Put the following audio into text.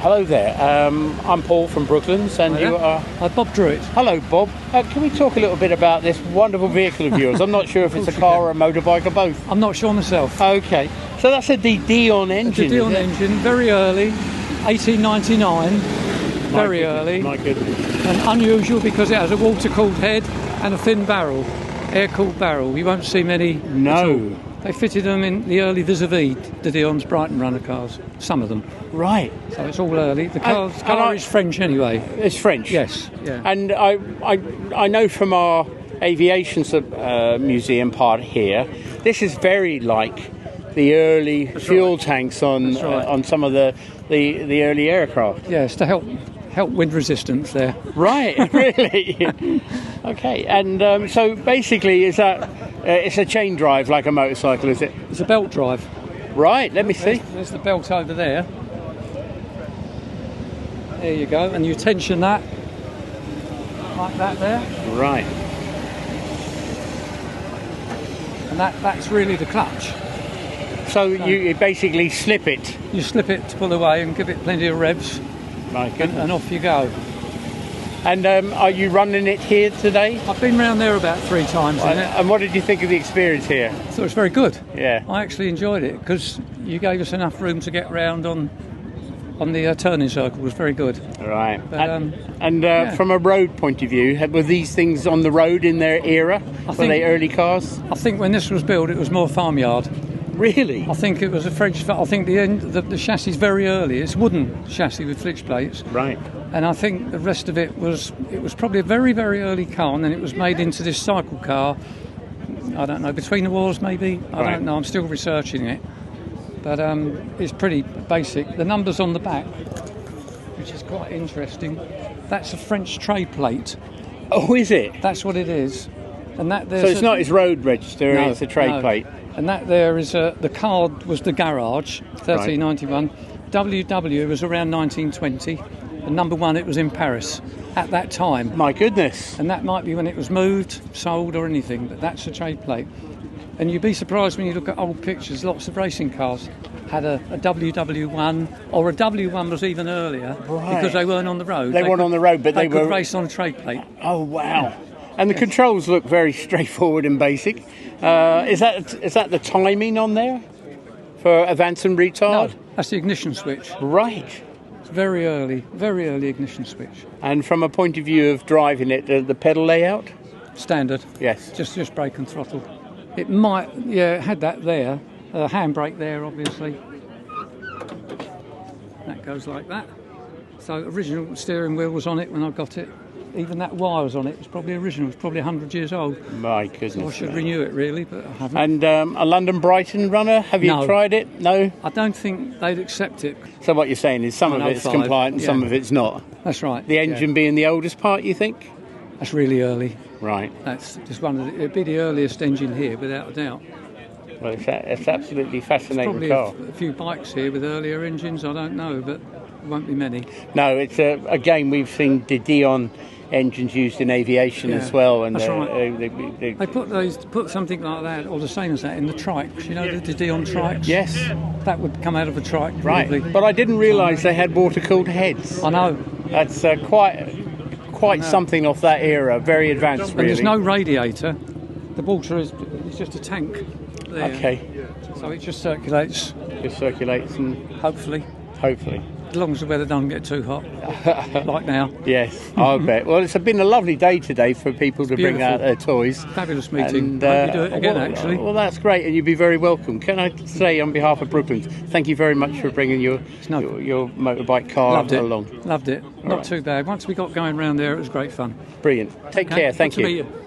Hello there. I'm Paul from Brooklands, and you are... Bob Drewitt. Hello, Bob. Can we talk a little bit about this wonderful vehicle of yours? I'm not sure if it's a car or a motorbike or both. I'm not sure myself. Okay. So that's a Dion engine, The Dion engine, very early, 1899, very early. My goodness. And unusual because it has a water-cooled head and a thin barrel, air-cooled barrel. You won't see many at all. They fitted them in the early vis-a-vis, the Dion's Brighton runner cars, some of them. Right. So it's all early. The car is French anyway. It's French? Yes. Yeah. And I know from our aviation museum part here, this is very like the early fuel tanks on some of the early aircraft. Yes, to help wind resistance there. Right, really? Okay, and so basically is that it's a chain drive like a motorcycle, is it? It's a belt drive. Right, let me see. There's the belt over there. There you go, and you tension that like that there. Right. And that's really the clutch. So you basically slip it. You slip it to pull away and give it plenty of revs. My goodness. And off you go. And are you running it here today? I've been round there about 3 times in it. And what did you think of the experience here? I thought it was very good. Yeah. I actually enjoyed it because you gave us enough room to get round on the turning circle. It was very good. Right. But, from a road point of view, were these things on the road in their era? Were they early cars? I think when this was built, it was more farmyard. Really? I think it was a French. I think the chassis is very early. It's wooden chassis with flitch plates. Right. And I think the rest of it was probably a very, very early car, and then it was made into this cycle car. I don't know, between the wars maybe. I don't know. I'm still researching it, but it's pretty basic. The numbers on the back, which is quite interesting. That's a French trade plate. Oh, is it? That's what it is. And that so it's not his road register. No, it's a trade plate. And that there is the card was the garage, 1391. WW was around 1920. And number 1, it was in Paris at that time. My goodness. And that might be when it was moved, sold or anything, but that's a trade plate. And you'd be surprised when you look at old pictures, lots of racing cars had a WW1, or a W1 was even earlier, because they weren't on the road. They weren't on the road, but they could race on a trade plate. Oh, wow. And the controls look very straightforward and basic. Is that the timing on there for advance and retard? No, that's the ignition switch. Right. It's very early ignition switch. And from a point of view of driving it, the pedal layout? Standard. Yes. Just brake and throttle. It might, it had that there, handbrake there, obviously. That goes like that. So original steering wheel was on it when I got it. Even that wire was on it. It was probably original. It was probably 100 years old. My goodness. So I should renew it, really, but I haven't. And a London Brighton runner, have you tried it? No? I don't think they'd accept it. So what you're saying is some of it's compliant and some of it's not? That's right. The engine being the oldest part, you think? That's really early. Right. That's just it'd be the earliest engine here, without a doubt. Well, it's absolutely fascinating There's car. probably a few bikes here with earlier engines, I don't know, but there won't be many. No, it's again, we've seen the Dion engines used in aviation as well, and that's right. They put something like that, or the same as that, in the trikes. You know, the Dion trikes. Yes, that would come out of a trike. Right, but I didn't realise they had water-cooled heads. I know. That's quite something off that era. Very advanced, really. And there's no radiator. The water is just a tank there. Okay. So it just circulates. And hopefully. As long as the weather doesn't get too hot, like now. Yes, I'll bet. Well, it's been a lovely day today for people to bring out their toys. Fabulous meeting. Hope you do it again, actually. Well, that's great, and you'd be very welcome. Can I say, on behalf of Brooklands, thank you very much for bringing your motorbike car along. Loved it. Not too bad. Once we got going round there, it was great fun. Brilliant. Take care. Thank you. Good to meet you.